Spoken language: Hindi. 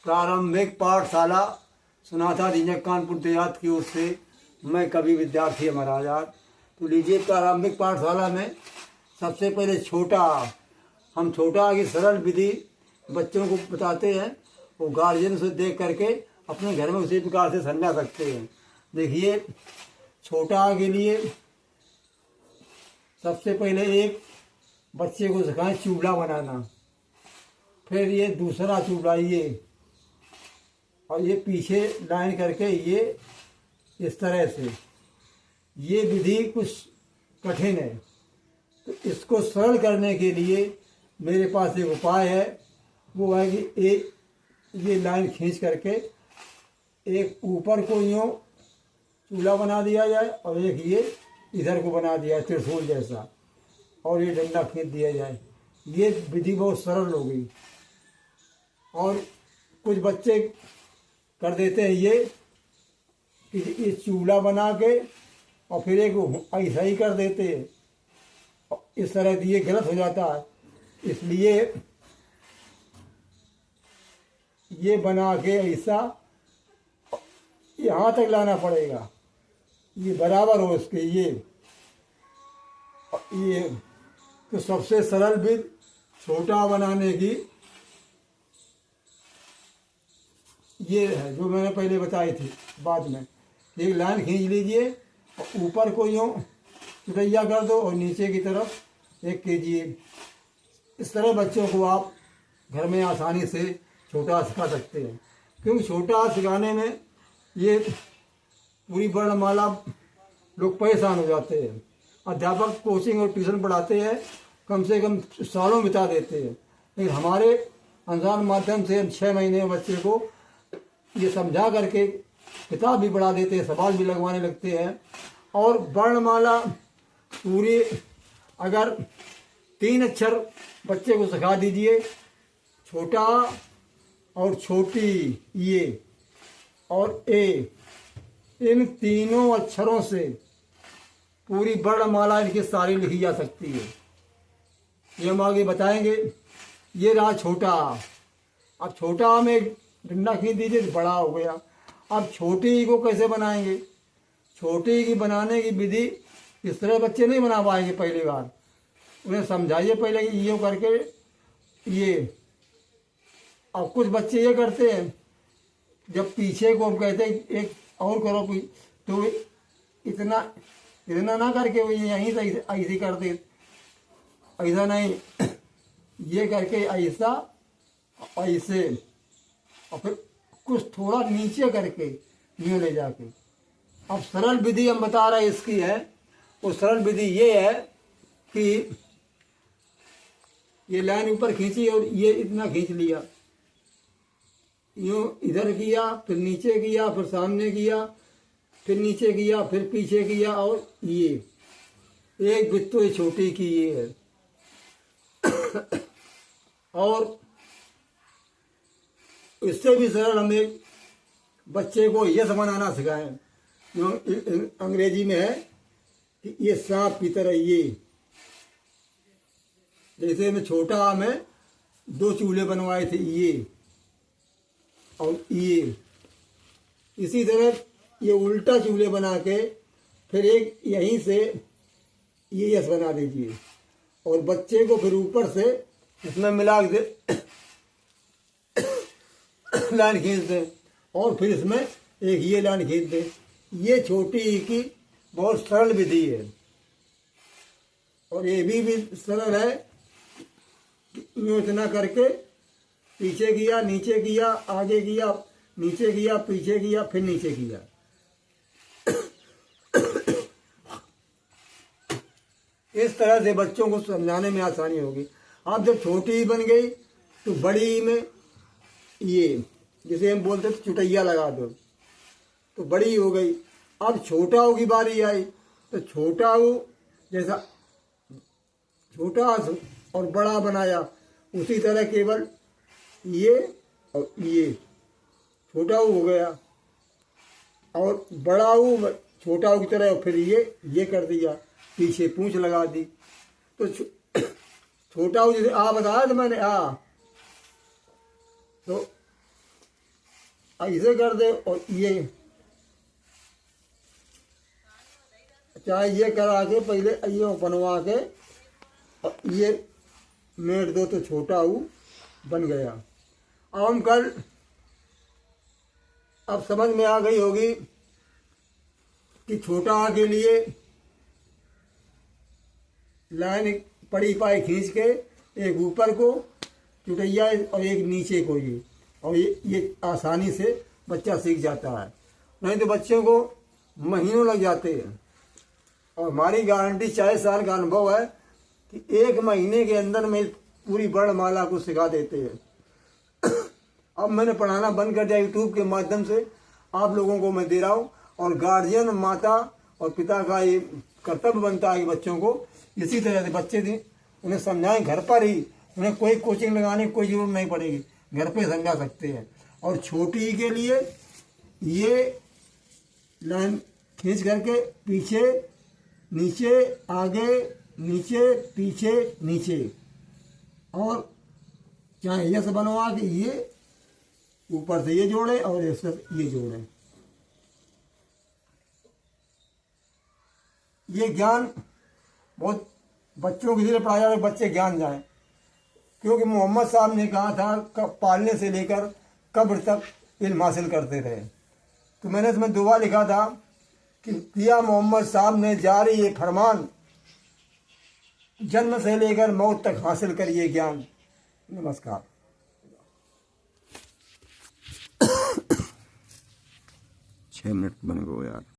प्रारंभिक पाठशाला सुनाथा दीनक कानपुर देहात की ओर से मैं कवि विद्यार्थी हमारा आजाद। तो लीजिए, प्रारंभिक पाठशाला में सबसे पहले हम छोटा की सरल विधि बच्चों को बताते हैं। वो गार्जियन से देख करके अपने घर में उसी प्रकार से समझा सकते हैं। देखिए, छोटा के लिए सबसे पहले एक बच्चे को सिखाएं चूल्हा बनाना। फिर ये दूसरा चूल्हा और ये पीछे लाइन करके ये इस तरह से, ये विधि कुछ कठिन है। तो इसको सरल करने के लिए मेरे पास एक उपाय है। वो है कि एक ये लाइन खींच करके एक ऊपर को यूँ चूल्हा बना दिया जाए और एक ये इधर को बना दिया त्रिशूल जैसा, और ये डंडा खींच दिया जाए। ये विधि बहुत सरल हो गई। और कुछ बच्चे कर देते हैं ये कि इस चूल्हा बना के और फिर एक ऐसा ही कर देते हैं। इस तरह से ये गलत हो जाता है। इसलिए ये बना के ऐसा यहाँ तक लाना पड़ेगा, ये बराबर हो इसके। ये तो सबसे सरल विधि छोटा बनाने की ये है, जो मैंने पहले बताई थी। बाद में एक लाइन खींच लीजिए और ऊपर को यूँ चुटैया कर दो और नीचे की तरफ एक कीजिए। इस तरह बच्चों को आप घर में आसानी से छोटा सिखा सकते हैं। क्योंकि छोटा सिखाने में ये पूरी वर्णमाला लोग परेशान हो जाते हैं। अध्यापक कोचिंग और ट्यूशन पढ़ाते हैं, कम से कम सालों बिता देते हैं। लेकिन हमारे अनुसार माध्यम से 6 महीने में बच्चे को ये समझा करके किताब भी पढ़ा देते हैं, सवाल भी लगवाने लगते हैं। और वर्णमाला पूरी अगर 3 अक्षर बच्चे को सिखा दीजिए, छोटा और छोटी ये और ए, इन तीनों अक्षरों से पूरी वर्णमाला इनकी सारी लिखी जा सकती है। ये हम आगे बताएंगे। ये रहा छोटा। अब छोटा में डंडा खींच दीजिए तो बड़ा हो गया। अब छोटी को कैसे बनाएंगे? छोटी की बनाने की विधि इस तरह बच्चे नहीं बना पाएंगे पहली बार। उन्हें समझाइए पहले कि यूँ करके ये। अब कुछ बच्चे ये करते हैं, जब पीछे को हम कहते हैं एक और करो, तो इतना ना करके वो यहीं से ऐसे कर दे। ऐसा नहीं, ये करके ऐसा ऐसे और फिर कुछ थोड़ा नीचे करके यूँ ले जाके। अब सरल विधि हम बता रहे इसकी है। वो सरल विधि ये है कि ये लाइन ऊपर खींची और ये इतना खींच लिया, यूँ इधर किया, फिर नीचे किया, फिर सामने किया, फिर नीचे किया, फिर पीछे किया। और ये एक विधि तो छोटी की ये है। और इससे भी सरल हम एक बच्चे को यस बनाना सिखाएं, जो अंग्रेजी में है कि ये सांप की तरह। ये जैसे मैं छोटा में 2 चूल्हे बनवाए थे, ये और ये। इसी तरह ये उल्टा चूल्हे बना के फिर एक यहीं से ये यस बना दीजिए और बच्चे को फिर ऊपर से इसमें मिला दे लाइन खींच दें और फिर इसमें एक ये लाइन खींच दें। ये छोटी की बहुत सरल विधि है। और ये भी सरल है। यूँ इतना करके पीछे किया, नीचे किया, आगे किया, नीचे किया, पीछे किया, फिर नीचे किया। इस तरह से बच्चों को समझाने में आसानी होगी। अब जब छोटी बन गई तो बड़ी में ये, जिसे हम बोलते थे चुटैया लगा दो, तो बड़ी हो गई। अब छोटा की बारी आई तो छोटा जैसा छोटा और बड़ा बनाया, उसी तरह केवल ये और ये छोटा हो गया और बड़ा छोटा की तरह। फिर ये कर दिया, पीछे पूंछ लगा दी। तो छोटा जैसे आ बताया था मैंने, तो ऐसे कर दे, और ये चाहे ये करा के पहले ये बनवा के, और ये मेट दो तो छोटा हूँ बन गया। अब हम कल, अब समझ में आ गई होगी कि छोटा आ के लिए लाइन पड़ी पाई खींच के, एक ऊपर को चुटैया और एक नीचे को, ये और ये आसानी से बच्चा सीख जाता है। नहीं तो बच्चों को महीनों लग जाते हैं। और हमारी गारंटी 40 साल का अनुभव है कि 1 महीने के अंदर में पूरी वर्णमाला को सिखा देते हैं। अब मैंने पढ़ाना बंद कर दिया, यूट्यूब के माध्यम से आप लोगों को मैं दे रहा हूँ। और गार्जियन, माता और पिता का ये कर्तव्य बनता है कि बच्चों को इसी तरह से बच्चे थे उन्हें समझाएं घर पर ही। उन्हें कोई कोचिंग लगाने की कोई जरूरत नहीं पड़ेगी, घर पे समझा सकते हैं। और छोटी के लिए ये लाइन खींच करके पीछे नीचे, आगे नीचे, पीछे नीचे, और चाहे ये से बनवा के ये ऊपर से ये जोड़े और इससे ये जोड़े। ये ज्ञान बहुत बच्चों के लिए पढ़ाया जाए, बच्चे ज्ञान जाए। क्योंकि मोहम्मद साहब ने कहा था पालने से लेकर कब्र तक इल्म हासिल करते रहे। तो मैंने इसमें दुआ लिखा था कि पिया मोहम्मद साहब ने जारी ये फरमान, जन्म से लेकर मौत तक हासिल करिए ज्ञान। नमस्कार। 6 मिनट बन गए यार।